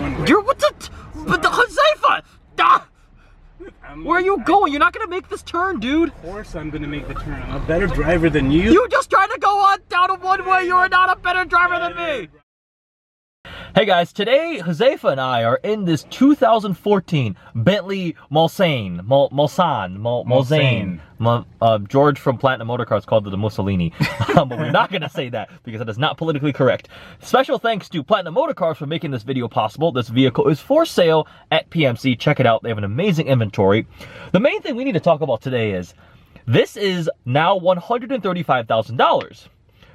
one way. You're what the? But the Huzefa! Ah! Where are you going? You're not gonna make this turn, dude. Of course I'm gonna make the turn. I'm a better driver than you. You just tried to go on down a one way. You are not a better driver than me. Hey guys, today Huzefa and I are in this 2014 Bentley Mulsanne. George from Platinum Motorcars called it the Mussolini. But we're not going to say that because it is not politically correct. Special thanks to Platinum Motorcars for making this video possible. This vehicle is for sale at PMC. Check it out. They have an amazing inventory. The main thing we need to talk about today is this is now $135,000.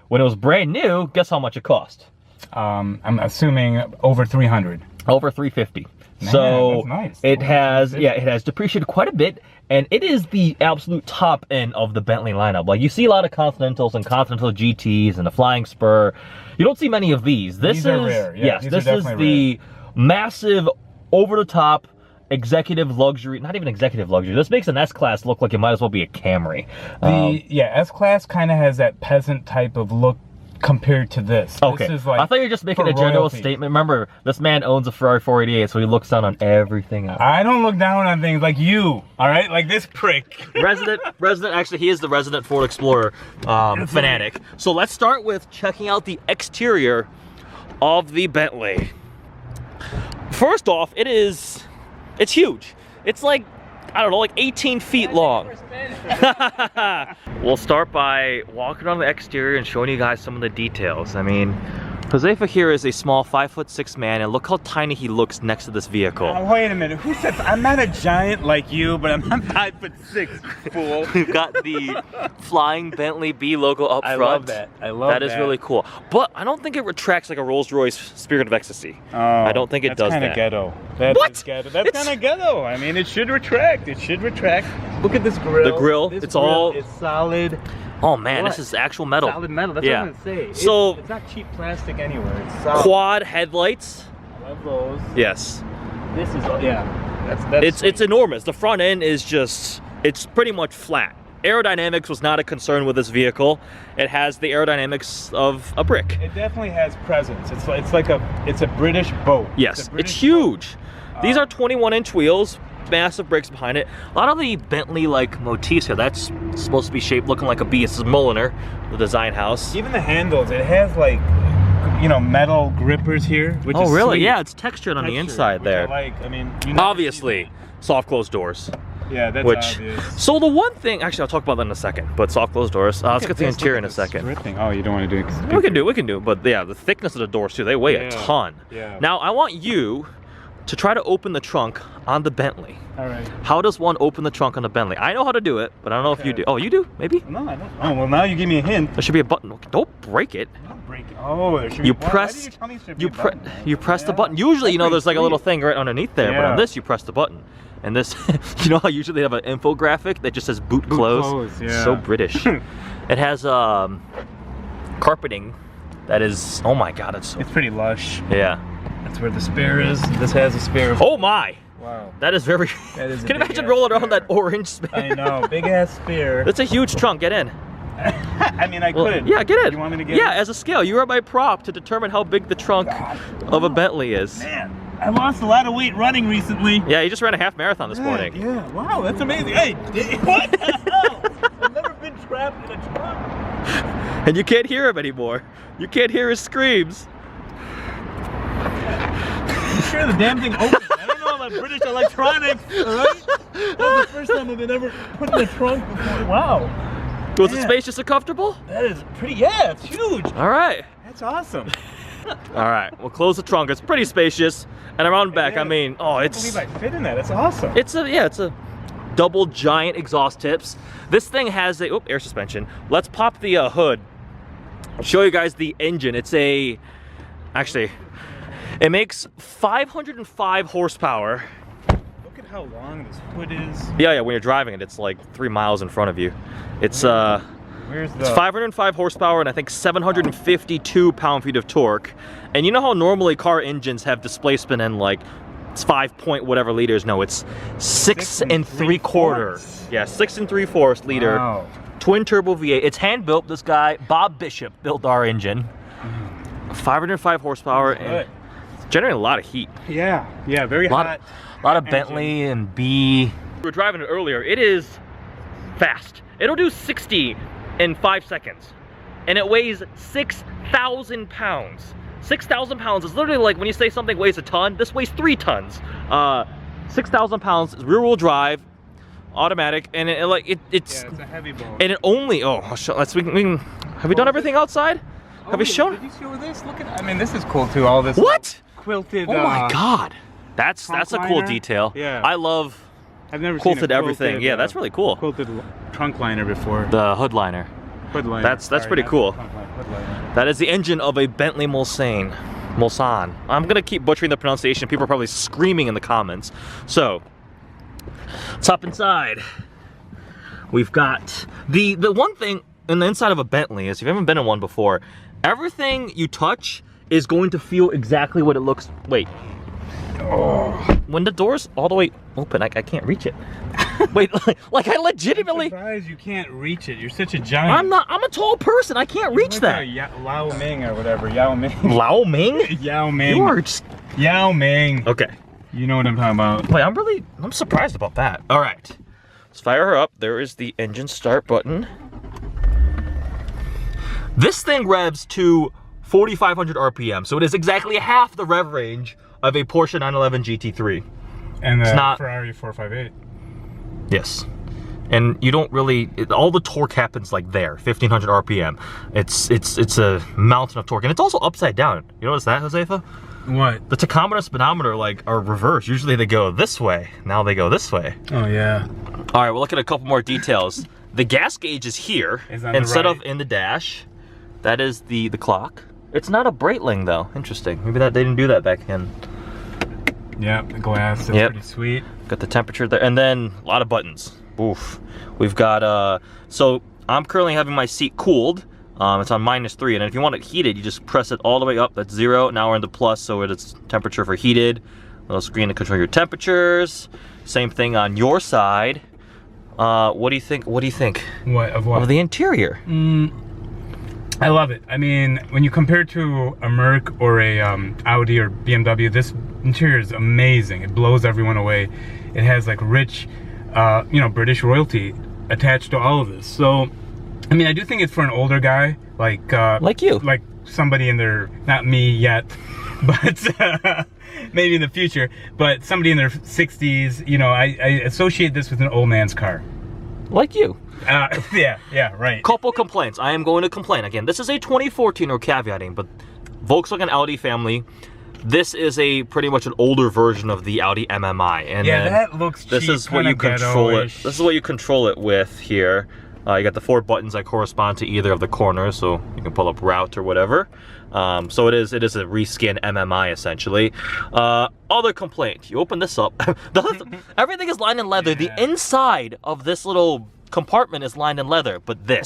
When it was brand new, guess how much it cost? I'm assuming over 300. Over 350. Man, so that's nice. it has depreciated quite a bit, and it is the absolute top end of the Bentley lineup. Like, you see a lot of Continentals and Continental GTs and the Flying Spur. You don't see many of these. These are rare. Yeah, yes, this is the massive, over-the-top executive luxury. Not even executive luxury. This makes an S-Class look like it might as well be a Camry. S-Class kind of has that peasant type of look compared to this. Okay, this is like, I thought you were just making a general statement. Remember, this man owns a Ferrari 488, so he looks down on everything else. I don't look down on things like you, all right? Like this prick. resident, actually, he is the resident Ford Explorer fanatic. So let's start with checking out the exterior of the Bentley. First off, it's huge. It's like, I don't know, like 18 feet long. We'll start by walking on the exterior and showing you guys some of the details. I mean, Huzefa here is a small 5'6" man, and look how tiny he looks next to this vehicle. Wait a minute, who said I'm not a giant like you, but I'm not 5'6", fool. We've got the flying Bentley B logo up front. I love that. I love that. That is really cool. But I don't think it retracts like a Rolls-Royce Spirit of Ecstasy. Oh, I don't think it does that. That's kind of ghetto. What? Ghetto. That's kind of ghetto. I mean, it should retract. It should retract. Look at this grill. The grill. It's all. It's solid. Oh man, this is actual metal. Solid metal. That's what I'm gonna say. So it's not cheap plastic anywhere. It's solid. Quad headlights. I love those. Yes. This is it's enormous. The front end is just, it's pretty much flat. Aerodynamics was not a concern with this vehicle. It has the aerodynamics of a brick. It definitely has presence. It's a British boat. Yes, it's huge. These are 21-inch wheels. Massive brakes behind it. A lot of the Bentley like motifs here, that's supposed to be shaped looking like a bee. This is Mulliner, the design house. Even the handles, it has like, you know, metal grippers here, which is really? Sweet. Yeah, it's textured on the inside there. I mean, obviously, soft closed doors. Yeah, that's obvious. So the one thing, actually, I'll talk about that in a second. But soft closed doors. Let's get the interior in a second. Stripping. Oh, you don't want to do it? We can do it. But yeah, the thickness of the doors too, they weigh a ton. Yeah. Now I want you to try to open the trunk on the Bentley. All right. How does one open the trunk on the Bentley? I know how to do it, but I don't know if you do. Oh, you do? Maybe? No, I don't. Oh, well, now you give me a hint. There should be a button. Don't break it. Don't break it. Oh, there should be you a button. press. Why did you tell me there should be you a button? You press the button. Usually, you know, there's like a little thing right underneath there, but on this, you press the button. And this, you know how usually they have an infographic that just says boot close? Yeah. So British. It has carpeting that is, oh my god, it's pretty lush. Yeah. That's where the spare is. This has a spare. Oh my! Wow. That is very. That is. Can you imagine rolling around that orange spare? I know, big ass spare. That's a huge trunk. Get in. I mean, I could. Yeah, get in. You want me to get in? Yeah, as a scale. You are my prop to determine how big the trunk of a Bentley is. Man, I lost a lot of weight running recently. Yeah, you just ran a half marathon this morning. Yeah, wow, that's amazing. Hey, what the hell? I've never been trapped in a trunk. And you can't hear him anymore. You can't hear his screams. I'm sure the damn thing opened. I don't know about British electronics, alright? That was the first time I've been ever put in a trunk before. Wow. Was it spacious and comfortable? That is pretty, yeah, it's huge. All right. That's awesome. All right, we'll close the trunk. It's pretty spacious. And around back, I mean, oh, I can't believe I fit in that. That's awesome. It's a double giant exhaust tips. This thing has a, air suspension. Let's pop the hood. I'll show you guys the engine. Actually, it makes 505 horsepower. Look at how long this hood is. Yeah, when you're driving it, it's like 3 miles in front of you. It's it's 505 horsepower and I think 752 pound-feet of torque. And you know how normally car engines have displacement in like it's 5 point whatever liters? No, it's 6 3/4. Yeah, 6 3/4 liter. Wow. Twin turbo V8. It's hand built. This guy, Bob Bishop, built our engine. 505 horsepower. And generating a lot of heat. Yeah, very hot. A lot of Bentley and B. We were driving it earlier. It is fast. It'll do 60 in 5 seconds. And it weighs 6,000 pounds. 6,000 pounds is literally like when you say something weighs a ton, this weighs 3 tons. 6,000 pounds, rear wheel drive, automatic, and it's a heavy boat. And it only, have we done everything outside? Have we shown? Did you show this? Look at, I mean, this is cool too, all this. What? Quilted. Oh my God. That's a cool liner. detail. Yeah. I've never quilted seen a everything. Yeah, that's really cool. Quilted trunk liner before. The hood liner. Hood liner. That's pretty cool. Hood liner. That is the engine of a Bentley Mulsanne. I'm gonna keep butchering the pronunciation. People are probably screaming in the comments. So, let's hop inside. We've got the one thing in the inside of a Bentley is, if you haven't been in one before, everything you touch is going to feel exactly what it looks. Wait. Oh. When the door's all the way open, I can't reach it. Wait, like I legitimately. I'm surprised you can't reach it. You're such a giant. I'm a tall person. I can't reach that. Lao Ming or whatever. Yao Ming. Lao Ming? Yao Ming. You are just... Yao Ming. Okay. You know what I'm talking about. Wait, I'm surprised about that. All right. Let's fire her up. There is the engine start button. This thing revs to 4,500 RPM, so it is exactly half the rev range of a Porsche 911 GT3. And the it's not, Ferrari 458. Yes. And you don't really, all the torque happens like there, 1,500 RPM. It's a mountain of torque, and it's also upside down. You notice that, Huzefa? What? The tachometer, speedometer, are reversed. Usually they go this way. Now they go this way. Oh yeah. All right, we'll look at a couple more details. The gas gauge is here instead of in the dash. That is the clock. It's not a Breitling though. Interesting. Maybe they didn't do that back then. Yeah, the glass. That's pretty sweet. Got the temperature there, and then a lot of buttons. Oof. We've got so I'm currently having my seat cooled. It's on -3, and if you want it heated, you just press it all the way up. That's 0. Now we're in the plus, so it's temperature for heated. Little screen to control your temperatures. Same thing on your side. What do you think? What do you think? What of the interior? I love it. I mean, when you compare it to a Merc or a Audi or BMW, this interior is amazing. It blows everyone away. It has like rich, British royalty attached to all of this. So, I mean, I do think it's for an older guy, like you, like somebody in their, not me yet, but maybe in the future, but somebody in their 60s. You know, I associate this with an old man's car. Like you. Yeah, right. Couple complaints. I am going to complain. Again, this is a 2014, or caveating, but Volkswagen Audi family. This is pretty much an older version of the Audi MMI. And yeah, that looks cheap. This is what you control it. This is what you control it with here. You got the 4 buttons that correspond to either of the corners, so you can pull up route or whatever. So it is a reskin MMI essentially. Other complaint. You open this up. Everything is lined in leather. Yeah. The inside of this little compartment is lined in leather, but the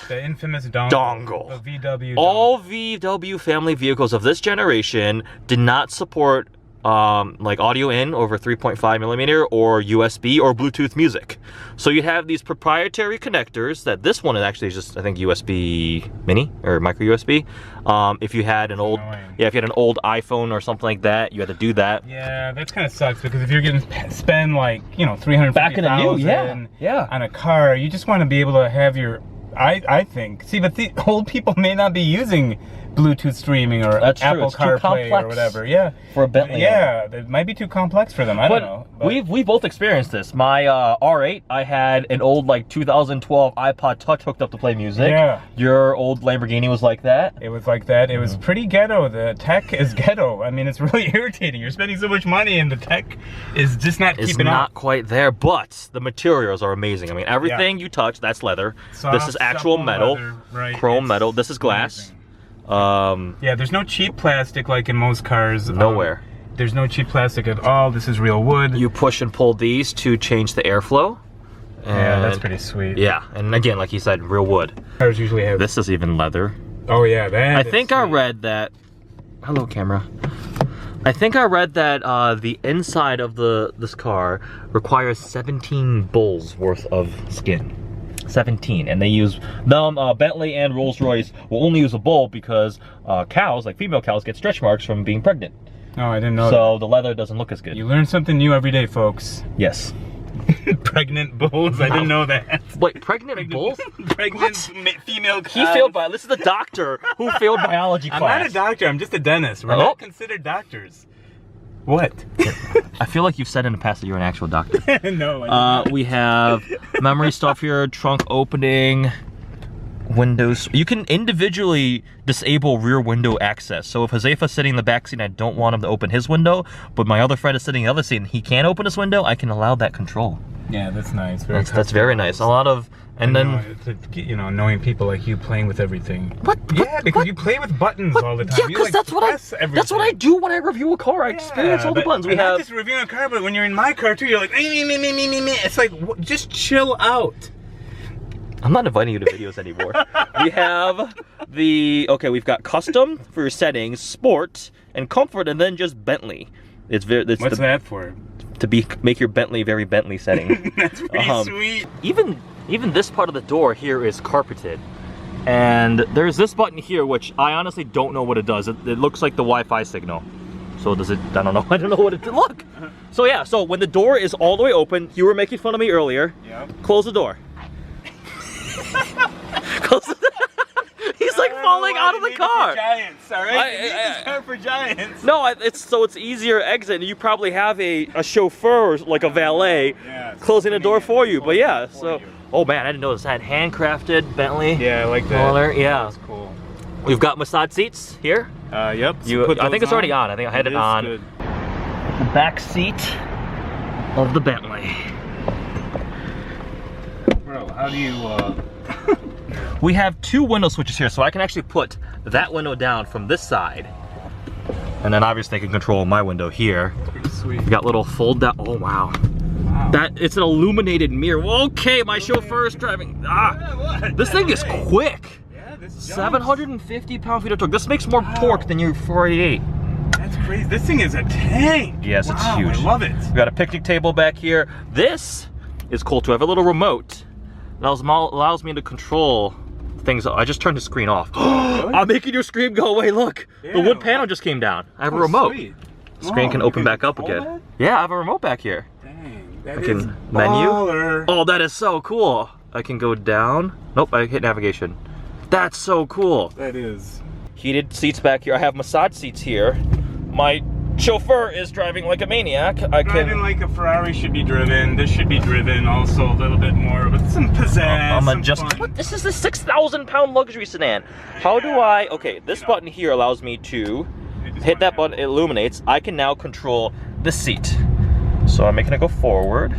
infamous dongle. The VW dongle. All VW family vehicles of this generation did not support like audio in over 3.5mm or USB or Bluetooth music. So you have these proprietary connectors that this one is actually just, I think, USB mini or micro USB. If you had an old, if you had an old iPhone or something like that, you had to do that. Yeah, that kind of sucks, because if you're gonna spend like, $350,000 on a car, you just want to be able to have your, I think. See, but the old people may not be using Bluetooth streaming or Apple CarPlay or whatever. Yeah, for a Bentley. Yeah, it might be too complex for them. I don't know. But we both experienced this. My R8, I had an old 2012 iPod Touch hooked up to play music. Yeah. Your old Lamborghini was like that. It was like that. It was pretty ghetto. The tech is ghetto. I mean, it's really irritating. You're spending so much money and the tech is just not keeping up. It's not quite there, but the materials are amazing. I mean, everything you touch, that's leather. This is actual metal, leather, chrome metal. This is glass. Amazing. Yeah, there's no cheap plastic like in most cars. Nowhere. There's no cheap plastic at all. This is real wood. You push and pull these to change the airflow. Yeah, that's pretty sweet. Yeah, and again, like you said, real wood. Cars usually have. This is even leather. Oh yeah, that. I think I read that. Hello, camera. I think I read that the inside of this car requires 17 bulls worth of skin. 17, and they use them. Bentley and Rolls-Royce will only use a bulb because cows, like female cows, get stretch marks from being pregnant. Oh, I didn't know So the leather doesn't look as good. You learn something new every day, folks. Yes. Pregnant bulls, I didn't know that. Wait, pregnant bulls? Pregnant female cows. He failed this is the doctor who failed biology class. I'm not a doctor, I'm just a dentist. We're not considered doctors. What? I feel like you've said in the past that you're an actual doctor. No. We have memory stuff here, trunk opening, windows. You can individually disable rear window access. So if Huzefa's sitting in the back seat and I don't want him to open his window, but my other friend is sitting in the other seat and he can't open his window, I can allow that control. Yeah, that's nice. That's very nice. A lot of, and then you know, knowing people like you playing with everything. What? Yeah, because you play with buttons all the time. Yeah, because that's what I do when I review a car. I experience all the buttons. We have not just reviewing a car, but when you're in my car too, you're like, me. It's like, just chill out. I'm not inviting you to videos anymore. We have we've got custom for your settings, sport, and comfort, and then just Bentley. What's that for? To make your Bentley very Bentley setting. That's pretty sweet. Even this part of the door here is carpeted. And there's this button here, which I honestly don't know what it does. It looks like the Wi-Fi signal. So does it, I don't know. I don't know what it did. Look. So yeah, so when the door is all the way open, you were making fun of me earlier. Yep. Close the door. Close the He's like falling out of the car. For giants, all right? This car for giants. No, it's easier exit. You probably have a chauffeur or like a valet closing the door for you. But yeah, so oh man, I didn't notice that handcrafted Bentley. Yeah, I like that. Yeah, that's cool. We've got massage seats here. Yep. I think it's already on. I think I had it on. Good. The back seat of the Bentley. Bro, how do you? We have two window switches here, so I can actually put that window down from this side. And then obviously I can control my window here. Pretty sweet. We got little fold down. Oh wow. It's an illuminated mirror. Okay, my chauffeur is driving. This thing is quick. Yeah, this 750 pound-feet of torque. This makes more torque than your 488. That's crazy. This thing is a tank. Yes, it's huge. I love it. We got a picnic table back here. This is cool too. I have a little remote that allows me to control things. I just turned the screen off. I'm making your screen go away. Look, the wood panel just came down. I have a remote. Sweet. The screen can open back up again. That? Yeah, I have a remote back here. Dang, that I is can menu. baller. Oh, that is so cool. I can go down. Nope, I hit navigation. That's so cool. That is. Heated seats back here. I have massage seats here. My chauffeur is driving like a maniac. Driving like a Ferrari should be driven. This should be driven also a little bit more with some pizzazz. What? This is a 6,000 pound luxury sedan. How do I? Okay, this button here allows me to hit that button. It illuminates. I can now control the seat. So I'm making it go forward.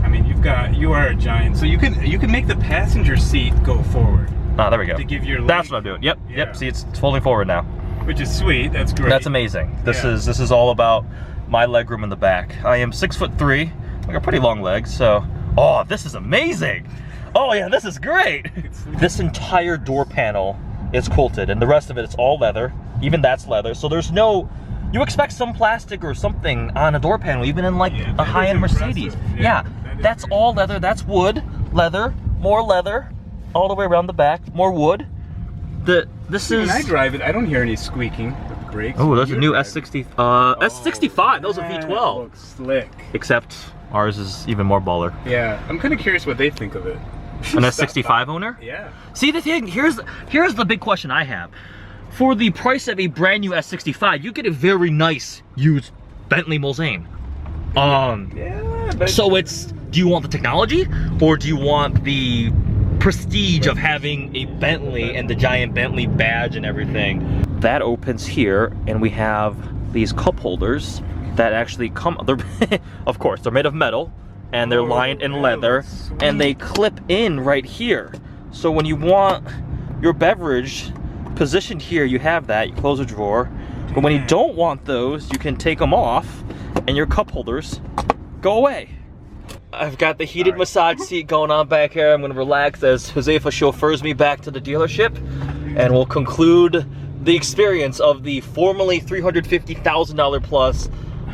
I mean, you are a giant. So you can make the passenger seat go forward. Ah, there we go. To give your That's what I'm doing. Yep. Yeah. Yep. See, it's folding forward now. Which is sweet. That's great. That's amazing. This is all about my legroom in the back. I am 6'3". I got pretty long legs, so this is amazing. Oh yeah, this is great. This entire door panel is quilted, and the rest of it's all leather. Even that's leather. So there's no. You expect some plastic or something on a door panel, even in like a high-end Mercedes. Yeah, that's all leather. That's wood, leather, more leather, all the way around the back, more wood. This is. When I drive it, I don't hear any squeaking with the brakes. Oh, there's a new S60. S65. That was a V12. Looks slick. Except ours is even more baller. Yeah, I'm kind of curious what they think of it. An S65 owner? Yeah. See, the thing here's the big question I have. For the price of a brand new S65, you get a very nice used Bentley Mulsanne. So it's, do you want the technology or do you want the prestige of having a Bentley and the giant Bentley badge and everything? That opens here, and we have these cup holders that actually come, of course, they're made of metal, and they're lined in leather, and they clip in right here. So when you want your beverage positioned here, you have that, you close a drawer. But when you don't want those, you can take them off, and your cup holders go away. I've got the heated massage seat going on back here. I'm gonna relax as Huzefa chauffeurs me back to the dealership, and we'll conclude the experience of the formerly $350,000 plus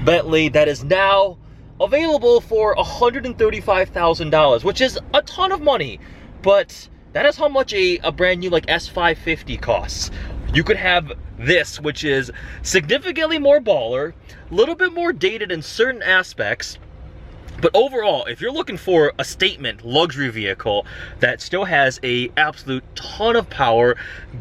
Bentley that is now available for $135,000, which is a ton of money, but that is how much a brand new like S550 costs. You could have this, which is significantly more baller, a little bit more dated in certain aspects, but overall, if you're looking for a statement luxury vehicle that still has a absolute ton of power,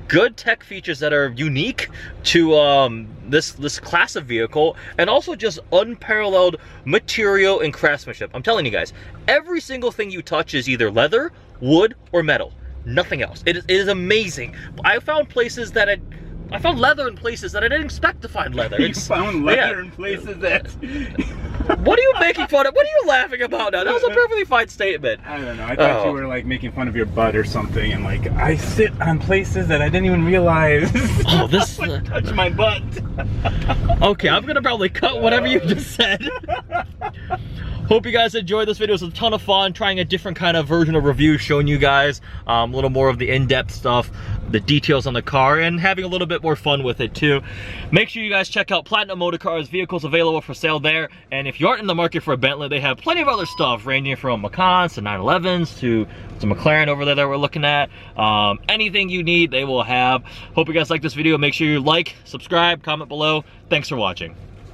good tech features that are unique to this class of vehicle, and also just unparalleled material and craftsmanship. I'm telling you guys, every single thing you touch is either leather, wood, or metal. Nothing else. It is amazing. I found leather in places that I didn't expect to find leather. You found leather in places that... What are you making fun of? What are you laughing about now? That was a perfectly fine statement. I don't know. I thought you were like making fun of your butt or something, and like, I sit on places that I didn't even realize. Oh, this... touch my butt. Okay, I'm gonna probably cut whatever you just said. Hope you guys enjoyed this video. It was a ton of fun trying a different kind of version of review, showing you guys a little more of the in-depth stuff, the details on the car, and having a little bit more fun with it too. Make sure you guys check out Platinum Motorcars. Vehicles available for sale there. And if you aren't in the market for a Bentley, they have plenty of other stuff ranging from Macans to 911s to McLaren over there that we're looking at. Anything you need, they will have. Hope you guys like this video. Make sure you like, subscribe, comment below. Thanks for watching.